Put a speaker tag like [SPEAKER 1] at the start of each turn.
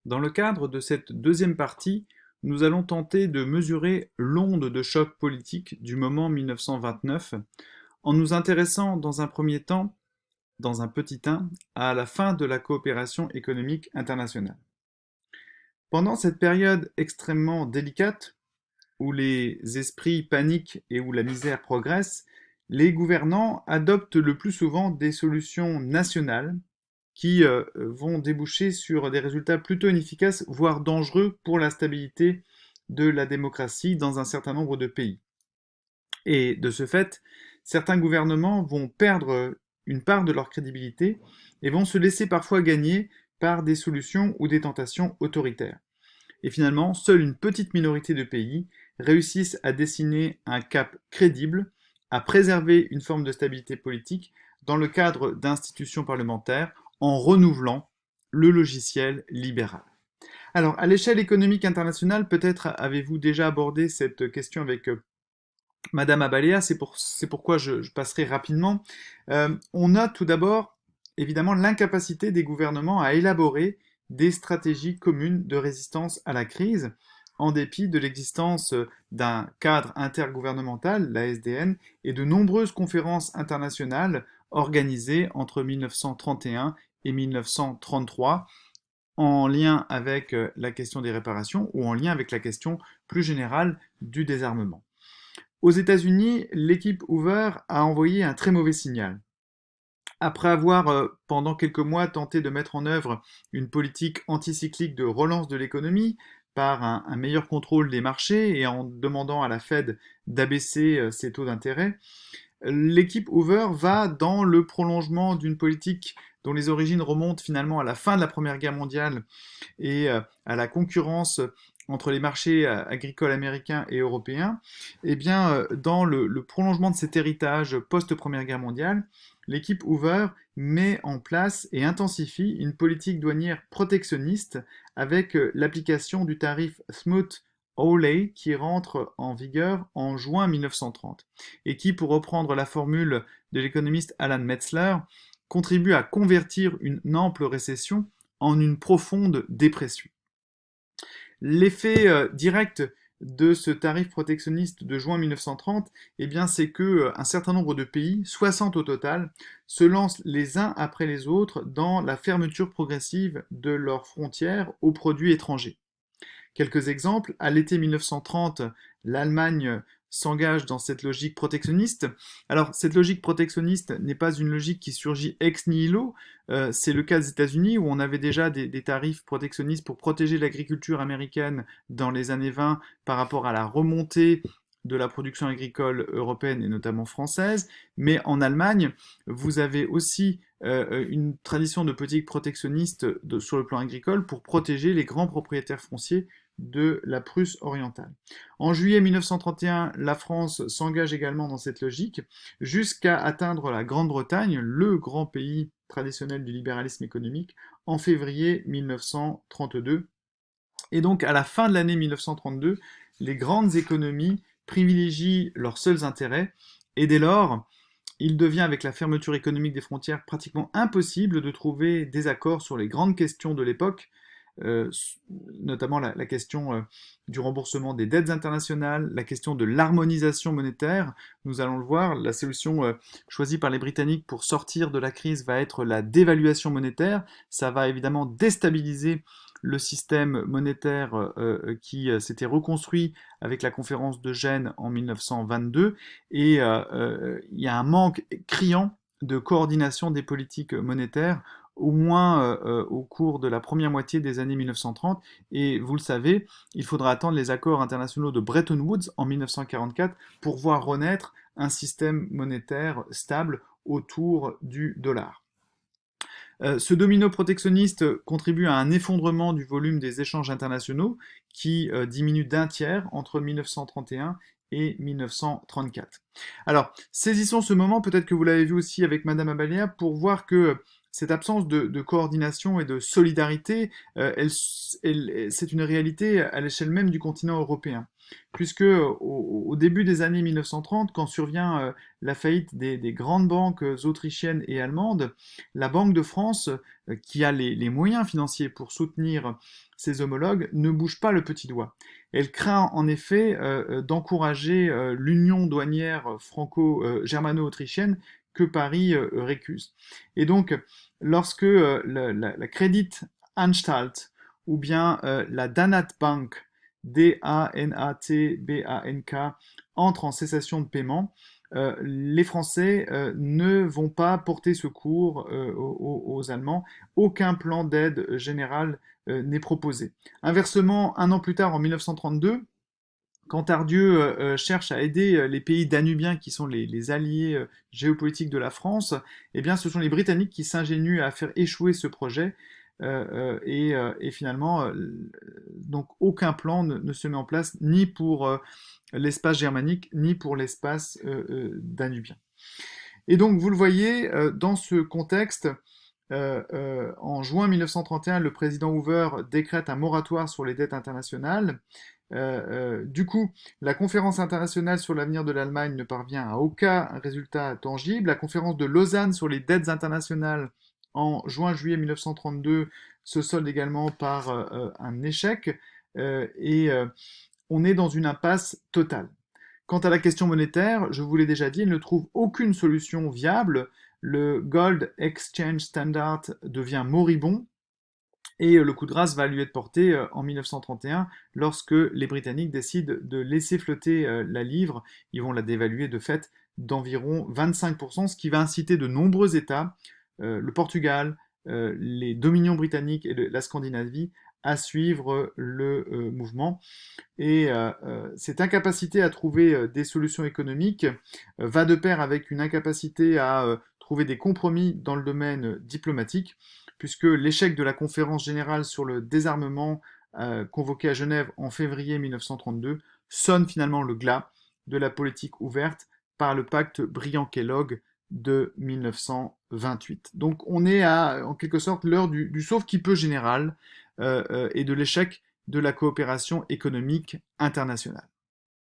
[SPEAKER 1] Dans le cadre de cette deuxième partie, nous allons tenter de mesurer l'onde de choc politique du moment 1929 en nous intéressant dans un premier temps, dans un petit 1, à la fin de la coopération économique internationale. Pendant cette période extrêmement délicate, où les esprits paniquent et où la misère progresse, les gouvernants adoptent le plus souvent des solutions nationales qui vont déboucher sur des résultats plutôt inefficaces, voire dangereux pour la stabilité de la démocratie dans un certain nombre de pays. Et de ce fait, certains gouvernements vont perdre une part de leur crédibilité et vont se laisser parfois gagner par des solutions ou des tentations autoritaires. Et finalement, seule une petite minorité de pays réussissent à dessiner un cap crédible, à préserver une forme de stabilité politique dans le cadre d'institutions parlementaires en renouvelant le logiciel libéral. Alors, à l'échelle économique internationale, peut-être avez-vous déjà abordé cette question avec Madame Abalea, pourquoi je passerai rapidement. On note tout d'abord, évidemment, l'incapacité des gouvernements à élaborer des stratégies communes de résistance à la crise, en dépit de l'existence d'un cadre intergouvernemental, la SDN, et de nombreuses conférences internationales organisées entre 1931 et 1933, en lien avec la question des réparations ou en lien avec la question plus générale du désarmement. Aux États-Unis, l'équipe Hoover a envoyé un très mauvais signal. Après avoir, pendant quelques mois, tenté de mettre en œuvre une politique anticyclique de relance de l'économie par un meilleur contrôle des marchés et en demandant à la Fed d'abaisser ses taux d'intérêt, l'équipe Hoover va dans le prolongement d'une politique dont les origines remontent finalement à la fin de la Première Guerre mondiale et à la concurrence entre les marchés agricoles américains et européens, eh bien, dans le prolongement de cet héritage post-Première Guerre mondiale, l'équipe Hoover met en place et intensifie une politique douanière protectionniste avec l'application du tarif Smoot-Hawley qui rentre en vigueur en juin 1930 et qui, pour reprendre la formule de l'économiste Alan Metzler, contribue à convertir une ample récession en une profonde dépression. L'effet direct de ce tarif protectionniste de juin 1930, eh bien, c'est que un certain nombre de pays, 60 au total, se lancent les uns après les autres dans la fermeture progressive de leurs frontières aux produits étrangers. Quelques exemples. À l'été 1930, l'Allemagne s'engage dans cette logique protectionniste. Alors, cette logique protectionniste n'est pas une logique qui surgit ex nihilo. C'est le cas des États-Unis où on avait déjà des tarifs protectionnistes pour protéger l'agriculture américaine dans les années 20 par rapport à la remontée de la production agricole européenne et notamment française. Mais en Allemagne, vous avez aussi une tradition de politique protectionniste sur le plan agricole pour protéger les grands propriétaires fonciers de la Prusse orientale. En juillet 1931, la France s'engage également dans cette logique, jusqu'à atteindre la Grande-Bretagne, le grand pays traditionnel du libéralisme économique, en février 1932. Et donc, à la fin de l'année 1932, les grandes économies privilégient leurs seuls intérêts, et dès lors, il devient, avec la fermeture économique des frontières, pratiquement impossible de trouver des accords sur les grandes questions de l'époque, euh, notamment la question du remboursement des dettes internationales, la question de l'harmonisation monétaire. Nous allons le voir, la solution choisie par les Britanniques pour sortir de la crise va être la dévaluation monétaire. Ça va évidemment déstabiliser le système monétaire qui s'était reconstruit avec la conférence de Gênes en 1922. Et il y a un manque criant de coordination des politiques monétaires au moins au cours de la première moitié des années 1930. Et vous le savez, il faudra attendre les accords internationaux de Bretton Woods en 1944 pour voir renaître un système monétaire stable autour du dollar. Ce domino protectionniste contribue à un effondrement du volume des échanges internationaux qui diminue d'un tiers entre 1931 et 1934. Alors, saisissons ce moment, peut-être que vous l'avez vu aussi avec Madame Abaléa, pour voir que cette absence de coordination et de solidarité, c'est une réalité à l'échelle même du continent européen. puisque au début des années 1930, quand survient la faillite des grandes banques autrichiennes et allemandes, la Banque de France, qui a les moyens financiers pour soutenir ses homologues, ne bouge pas le petit doigt. Elle craint en effet d'encourager l'union douanière franco-germano-autrichienne que Paris récuse. Et donc, lorsque la Credit Anstalt ou bien la Danat Bank, D-A-N-A-T-B-A-N-K, entre en cessation de paiement, les Français ne vont pas porter secours aux Allemands. Aucun plan d'aide générale n'est proposé. Inversement, un an plus tard, en 1932, quand Tardieu cherche à aider les pays danubiens qui sont les alliés géopolitiques de la France, eh bien, ce sont les Britanniques qui s'ingénuent à faire échouer ce projet. Et finalement, donc aucun plan ne se met en place ni pour l'espace germanique ni pour l'espace danubien. Et donc, vous le voyez, dans ce contexte, en juin 1931, le président Hoover décrète un moratoire sur les dettes internationales. Du coup, la conférence internationale sur l'avenir de l'Allemagne ne parvient à aucun résultat tangible. La conférence de Lausanne sur les dettes internationales en juin-juillet 1932 se solde également par un échec et on est dans une impasse totale. Quant à la question monétaire, je vous l'ai déjà dit, elle ne trouve aucune solution viable. Le Gold Exchange Standard devient moribond et le coup de grâce va lui être porté en 1931 lorsque les Britanniques décident de laisser flotter la livre. Ils vont la dévaluer de fait d'environ 25%, ce qui va inciter de nombreux États, le Portugal, les dominions britanniques et la Scandinavie, à suivre le mouvement. Et cette incapacité à trouver des solutions économiques va de pair avec une incapacité à trouver des compromis dans le domaine diplomatique, puisque l'échec de la conférence générale sur le désarmement convoquée à Genève en février 1932 sonne finalement le glas de la politique ouverte par le pacte Briand-Kellogg de 1928. Donc on est à, en quelque sorte, l'heure du sauve-qui-peut général et de l'échec de la coopération économique internationale.